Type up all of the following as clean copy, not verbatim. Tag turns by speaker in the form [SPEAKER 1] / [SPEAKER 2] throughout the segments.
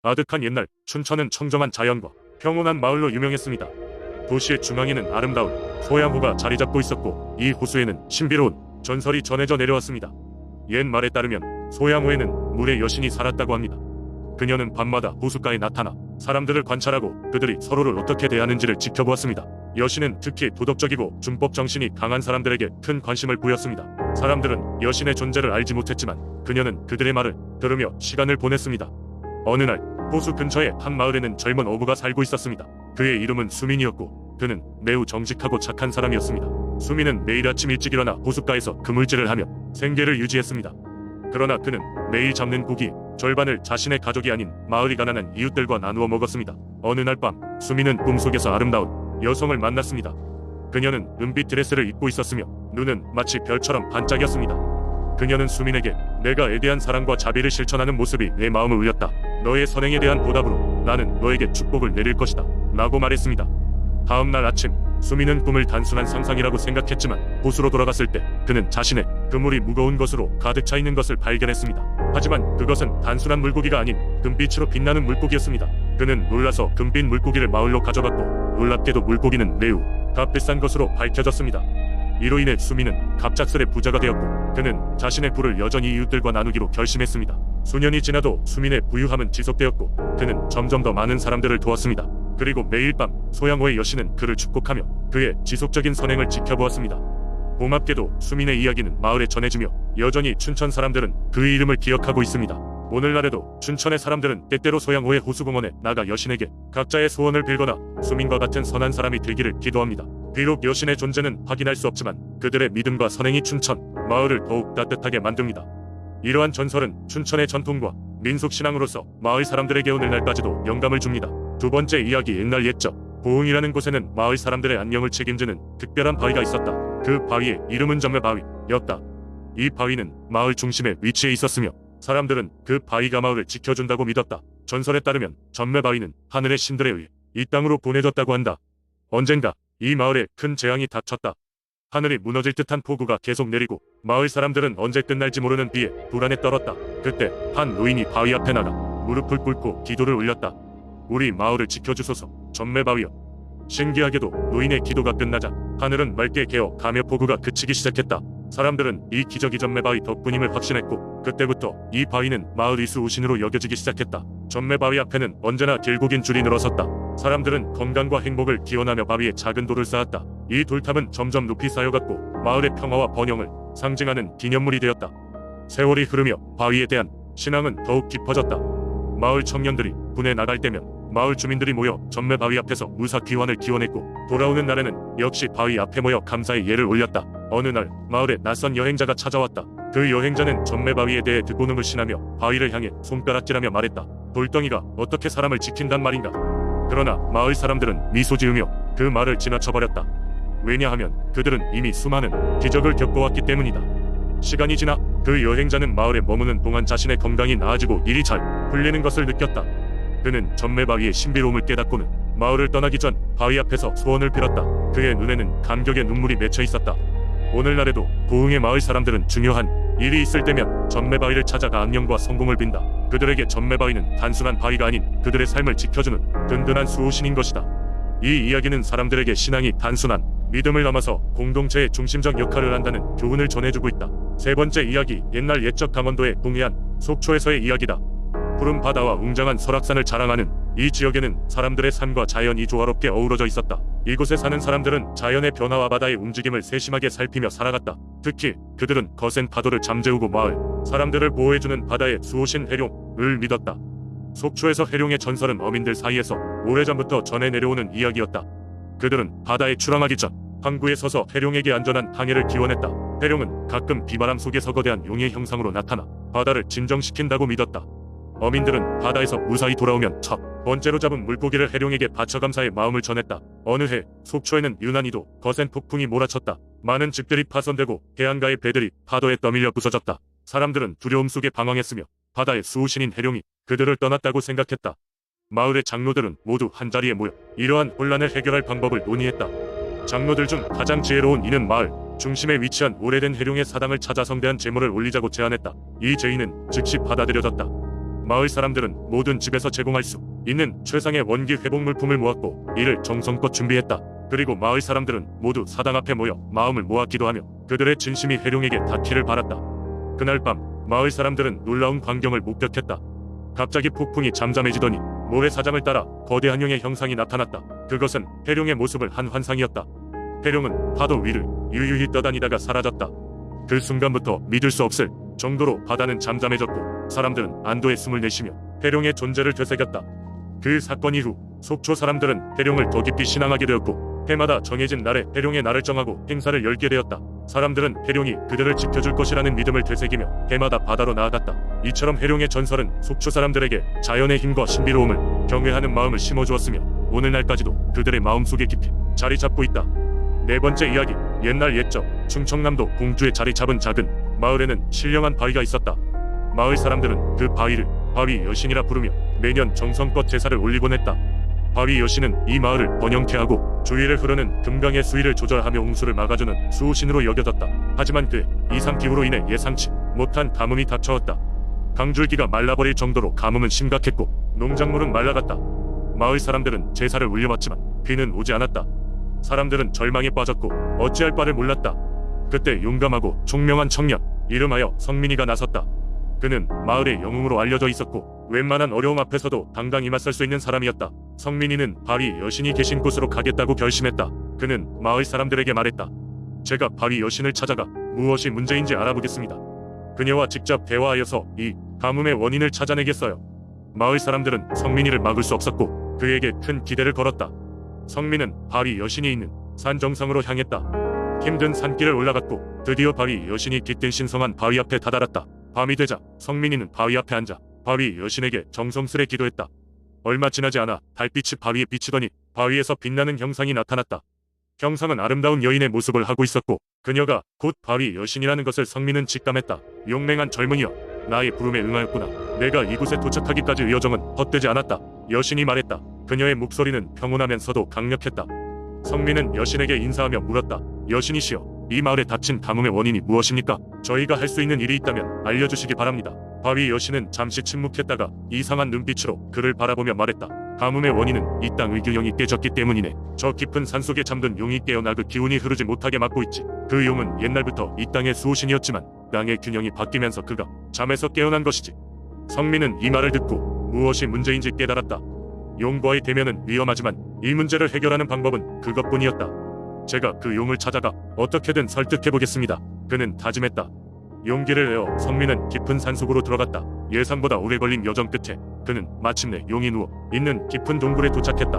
[SPEAKER 1] 아득한 옛날 춘천은 청정한 자연과 평온한 마을로 유명했습니다. 도시의 중앙에는 아름다운 소양호가 자리 잡고 있었고, 이 호수에는 신비로운 전설이 전해져 내려왔습니다. 옛 말에 따르면 소양호에는 물의 여신이 살았다고 합니다. 그녀는 밤마다 호숫가에 나타나 사람들을 관찰하고 그들이 서로를 어떻게 대하는지를 지켜보았습니다. 여신은 특히 도덕적이고 준법 정신이 강한 사람들에게 큰 관심을 보였습니다. 사람들은 여신의 존재를 알지 못했지만 그녀는 그들의 말을 들으며 시간을 보냈습니다. 어느 날 호수 근처의 한 마을에는 젊은 어부가 살고 있었습니다. 그의 이름은 수민이었고, 그는 매우 정직하고 착한 사람이었습니다. 수민은 매일 아침 일찍 일어나 호숫가에서 그물질을 하며 생계를 유지했습니다. 그러나 그는 매일 잡는 고기 절반을 자신의 가족이 아닌 마을이 가난한 이웃들과 나누어 먹었습니다. 어느 날 밤 수민은 꿈속에서 아름다운 여성을 만났습니다. 그녀는 은빛 드레스를 입고 있었으며 눈은 마치 별처럼 반짝였습니다. 그녀는 수민에게 내가 애대한 사랑과 자비를 실천하는 모습이 내 마음을 울렸다. 너의 선행에 대한 보답으로 나는 너에게 축복을 내릴 것이다 라고 말했습니다. 다음 날 아침 수민은 꿈을 단순한 상상이라고 생각했지만 호수로 돌아갔을 때 그는 자신의 그물이 무거운 것으로 가득 차 있는 것을 발견했습니다. 하지만 그것은 단순한 물고기가 아닌 금빛으로 빛나는 물고기였습니다. 그는 놀라서 금빛 물고기를 마을로 가져갔고, 놀랍게도 물고기는 매우 값비싼 것으로 밝혀졌습니다. 이로 인해 수민은 갑작스레 부자가 되었고, 그는 자신의 부를 여전히 이웃들과 나누기로 결심했습니다. 수년이 지나도 수민의 부유함은 지속되었고, 그는 점점 더 많은 사람들을 도왔습니다. 그리고 매일 밤 소양호의 여신은 그를 축복하며 그의 지속적인 선행을 지켜보았습니다. 고맙게도 수민의 이야기는 마을에 전해지며 여전히 춘천 사람들은 그의 이름을 기억하고 있습니다. 오늘날에도 춘천의 사람들은 때때로 소양호의 호수공원에 나가 여신에게 각자의 소원을 빌거나 수민과 같은 선한 사람이 되기를 기도합니다. 비록 여신의 존재는 확인할 수 없지만 그들의 믿음과 선행이 춘천 마을을 더욱 따뜻하게 만듭니다. 이러한 전설은 춘천의 전통과 민속신앙으로서 마을 사람들에게 오늘날까지도 영감을 줍니다. 두 번째 이야기, 옛날 옛적 고흥이라는 곳에는 마을 사람들의 안녕을 책임지는 특별한 바위가 있었다. 그 바위의 이름은 전매바위였다. 이 바위는 마을 중심에 위치해 있었으며 사람들은 그 바위가 마을을 지켜준다고 믿었다. 전설에 따르면 전매바위는 하늘의 신들에 의해 이 땅으로 보내졌다고 한다. 언젠가 이 마을에 큰 재앙이 닥쳤다. 하늘이 무너질 듯한 폭우가 계속 내리고 마을 사람들은 언제 끝날지 모르는 비에 불안에 떨었다. 그때 한 노인이 바위 앞에 나가 무릎을 꿇고 기도를 올렸다. 우리 마을을 지켜주소서, 전매바위여. 신기하게도 노인의 기도가 끝나자 하늘은 맑게 개어 가며 폭우가 그치기 시작했다. 사람들은 이 기적이 전매바위 덕분임을 확신했고, 그때부터 이 바위는 마을 이수우신으로 여겨지기 시작했다. 전매바위 앞에는 언제나 길고 긴 줄이 늘어섰다. 사람들은 건강과 행복을 기원하며 바위에 작은 돌을 쌓았다. 이 돌탑은 점점 높이 쌓여갔고 마을의 평화와 번영을 상징하는 기념물이 되었다. 세월이 흐르며 바위에 대한 신앙은 더욱 깊어졌다. 마을 청년들이 군에 나갈 때면 마을 주민들이 모여 전매바위 앞에서 무사 귀환을 기원했고, 돌아오는 날에는 역시 바위 앞에 모여 감사의 예를 올렸다. 어느 날 마을에 낯선 여행자가 찾아왔다. 그 여행자는 전매바위에 대해 듣고는 의심하며 바위를 향해 손가락질하며 말했다. 돌덩이가 어떻게 사람을 지킨단 말인가. 그러나 마을 사람들은 미소 지으며 그 말을 지나쳐버렸다. 왜냐하면 그들은 이미 수많은 기적을 겪어왔기 때문이다. 시간이 지나 그 여행자는 마을에 머무는 동안 자신의 건강이 나아지고 일이 잘 풀리는 것을 느꼈다. 그는 전매바위의 신비로움을 깨닫고는 마을을 떠나기 전 바위 앞에서 소원을 빌었다. 그의 눈에는 감격의 눈물이 맺혀 있었다. 오늘날에도 고흥의 마을 사람들은 중요한 일이 있을 때면 전매바위를 찾아가 안녕과 성공을 빈다. 그들에게 전매바위는 단순한 바위가 아닌 그들의 삶을 지켜주는 든든한 수호신인 것이다. 이 이야기는 사람들에게 신앙이 단순한 믿음을 넘어서 공동체의 중심적 역할을 한다는 교훈을 전해주고 있다. 세 번째 이야기, 옛날 옛적 강원도의 동해안 속초에서의 이야기다. 푸른 바다와 웅장한 설악산을 자랑하는 이 지역에는 사람들의 삶과 자연이 조화롭게 어우러져 있었다. 이곳에 사는 사람들은 자연의 변화와 바다의 움직임을 세심하게 살피며 살아갔다. 특히 그들은 거센 파도를 잠재우고 마을 사람들을 보호해주는 바다의 수호신 해룡을 믿었다. 속초에서 해룡의 전설은 어민들 사이에서 오래전부터 전해 내려오는 이야기였다. 그들은 바다에 출항하기 전 항구에 서서 해룡에게 안전한 항해를 기원했다. 해룡은 가끔 비바람 속에서 거대한 용의 형상으로 나타나 바다를 진정시킨다고 믿었다. 어민들은 바다에서 무사히 돌아오면 첫 번째로 잡은 물고기를 해룡에게 바쳐 감사의 마음을 전했다. 어느 해 속초에는 유난히도 거센 폭풍이 몰아쳤다. 많은 집들이 파손되고 해안가의 배들이 파도에 떠밀려 부서졌다. 사람들은 두려움 속에 방황했으며 바다의 수호신인 해룡이 그들을 떠났다고 생각했다. 마을의 장로들은 모두 한자리에 모여 이러한 혼란을 해결할 방법을 논의했다. 장로들 중 가장 지혜로운 이는 마을 중심에 위치한 오래된 해룡의 사당을 찾아 성대한 제물을 올리자고 제안했다. 이 제의는 즉시 받아들여졌다. 마을 사람들은 모든 집에서 제공할 수 있는 최상의 원기 회복 물품을 모았고 이를 정성껏 준비했다. 그리고 마을 사람들은 모두 사당 앞에 모여 마음을 모아 기도하며 그들의 진심이 해룡에게 닿기를 바랐다. 그날 밤 마을 사람들은 놀라운 광경을 목격했다. 갑자기 폭풍이 잠잠해지더니 모래사장을 따라 거대한 용의 형상이 나타났다. 그것은 해룡의 모습을 한 환상이었다. 해룡은 파도 위를 유유히 떠다니다가 사라졌다. 그 순간부터 믿을 수 없을 정도로 바다는 잠잠해졌고 사람들은 안도의 숨을 내쉬며 해룡의 존재를 되새겼다. 그 사건 이후 속초 사람들은 해룡을 더 깊이 신앙하게 되었고 해마다 정해진 날에 해룡의 날을 정하고 행사를 열게 되었다. 사람들은 해룡이 그들을 지켜줄 것이라는 믿음을 되새기며 해마다 바다로 나아갔다. 이처럼 해룡의 전설은 속초 사람들에게 자연의 힘과 신비로움을 경외하는 마음을 심어주었으며 오늘날까지도 그들의 마음속에 깊이 자리 잡고 있다. 네 번째 이야기. 옛날 옛적 충청남도 공주에 자리 잡은 작은 마을에는 신령한 바위가 있었다. 마을 사람들은 그 바위를 바위 여신이라 부르며 매년 정성껏 제사를 올리곤 했다. 바위 여신은 이 마을을 번영케 하고 주위를 흐르는 금강의 수위를 조절하며 홍수를 막아주는 수호신으로 여겨졌다. 하지만 그의 이상기후로 인해 예상치 못한 가뭄이 닥쳐왔다. 강줄기가 말라버릴 정도로 가뭄은 심각했고 농작물은 말라갔다. 마을 사람들은 제사를 올려왔지만 비는 오지 않았다. 사람들은 절망에 빠졌고 어찌할 바를 몰랐다. 그때 용감하고 총명한 청년 이름하여 성민이가 나섰다. 그는 마을의 영웅으로 알려져 있었고 웬만한 어려움 앞에서도 당당히 맞설 수 있는 사람이었다. 성민이는 바위 여신이 계신 곳으로 가겠다고 결심했다. 그는 마을 사람들에게 말했다. 제가 바위 여신을 찾아가 무엇이 문제인지 알아보겠습니다. 그녀와 직접 대화하여서 이 가뭄의 원인을 찾아내겠어요. 마을 사람들은 성민이를 막을 수 없었고 그에게 큰 기대를 걸었다. 성민은 바위 여신이 있는 산 정상으로 향했다. 힘든 산길을 올라갔고 드디어 바위 여신이 깃든 신성한 바위 앞에 다다랐다. 밤이 되자 성민이는 바위 앞에 앉아 바위 여신에게 정성스레 기도했다. 얼마 지나지 않아 달빛이 바위에 비치더니 바위에서 빛나는 형상이 나타났다. 형상은 아름다운 여인의 모습을 하고 있었고 그녀가 곧 바위 여신이라는 것을 성민은 직감했다. 용맹한 젊은이여, 나의 부름에 응하였구나. 내가 이곳에 도착하기까지의 여정은 헛되지 않았다. 여신이 말했다. 그녀의 목소리는 평온하면서도 강력했다. 성민은 여신에게 인사하며 물었다. 여신이시여, 이 마을에 닥친 가뭄의 원인이 무엇입니까? 저희가 할 수 있는 일이 있다면 알려주시기 바랍니다. 바위 여신은 잠시 침묵했다가 이상한 눈빛으로 그를 바라보며 말했다. 가뭄의 원인은 이 땅의 균형이 깨졌기 때문이네. 저 깊은 산속에 잠든 용이 깨어나 그 기운이 흐르지 못하게 막고 있지. 그 용은 옛날부터 이 땅의 수호신이었지만 땅의 균형이 바뀌면서 그가 잠에서 깨어난 것이지. 성민은 이 말을 듣고 무엇이 문제인지 깨달았다. 용과의 대면은 위험하지만 이 문제를 해결하는 방법은 그것뿐이었다. 제가 그 용을 찾아가 어떻게든 설득해보겠습니다. 그는 다짐했다. 용기를 내어 성민은 깊은 산속으로 들어갔다. 예상보다 오래 걸린 여정 끝에 그는 마침내 용이 누워 있는 깊은 동굴에 도착했다.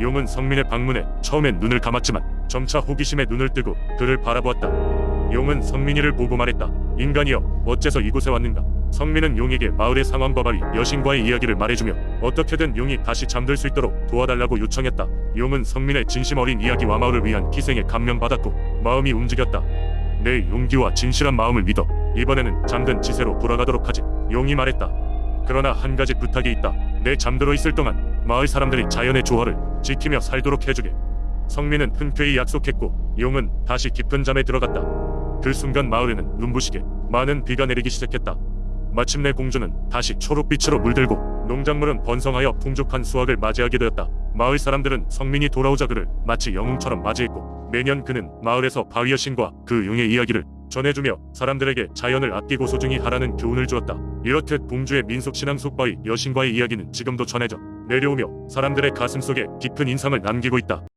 [SPEAKER 1] 용은 성민의 방문에 처음엔 눈을 감았지만 점차 호기심에 눈을 뜨고 그를 바라보았다. 용은 성민이를 보고 말했다. 인간이여, 어째서 이곳에 왔는가? 성민은 용에게 마을의 상황과 바위 여신과의 이야기를 말해주며 어떻게든 용이 다시 잠들 수 있도록 도와달라고 요청했다. 용은 성민의 진심 어린 이야기와 마을을 위한 희생에 감명받았고 마음이 움직였다. 내 용기와 진실한 마음을 믿어 이번에는 잠든 지세로 돌아가도록 하지. 용이 말했다. 그러나 한 가지 부탁이 있다. 내 잠들어 있을 동안 마을 사람들이 자연의 조화를 지키며 살도록 해주게. 성민은 흔쾌히 약속했고 용은 다시 깊은 잠에 들어갔다. 그 순간 마을에는 눈부시게 많은 비가 내리기 시작했다. 마침내 공주는 다시 초록빛으로 물들고 농작물은 번성하여 풍족한 수확을 맞이하게 되었다. 마을 사람들은 성민이 돌아오자 그를 마치 영웅처럼 맞이했고 매년 그는 마을에서 바위 여신과 그 용의 이야기를 전해주며 사람들에게 자연을 아끼고 소중히 하라는 교훈을 주었다. 이렇듯 공주의 민속신앙 속 바위 여신과의 이야기는 지금도 전해져 내려오며 사람들의 가슴속에 깊은 인상을 남기고 있다.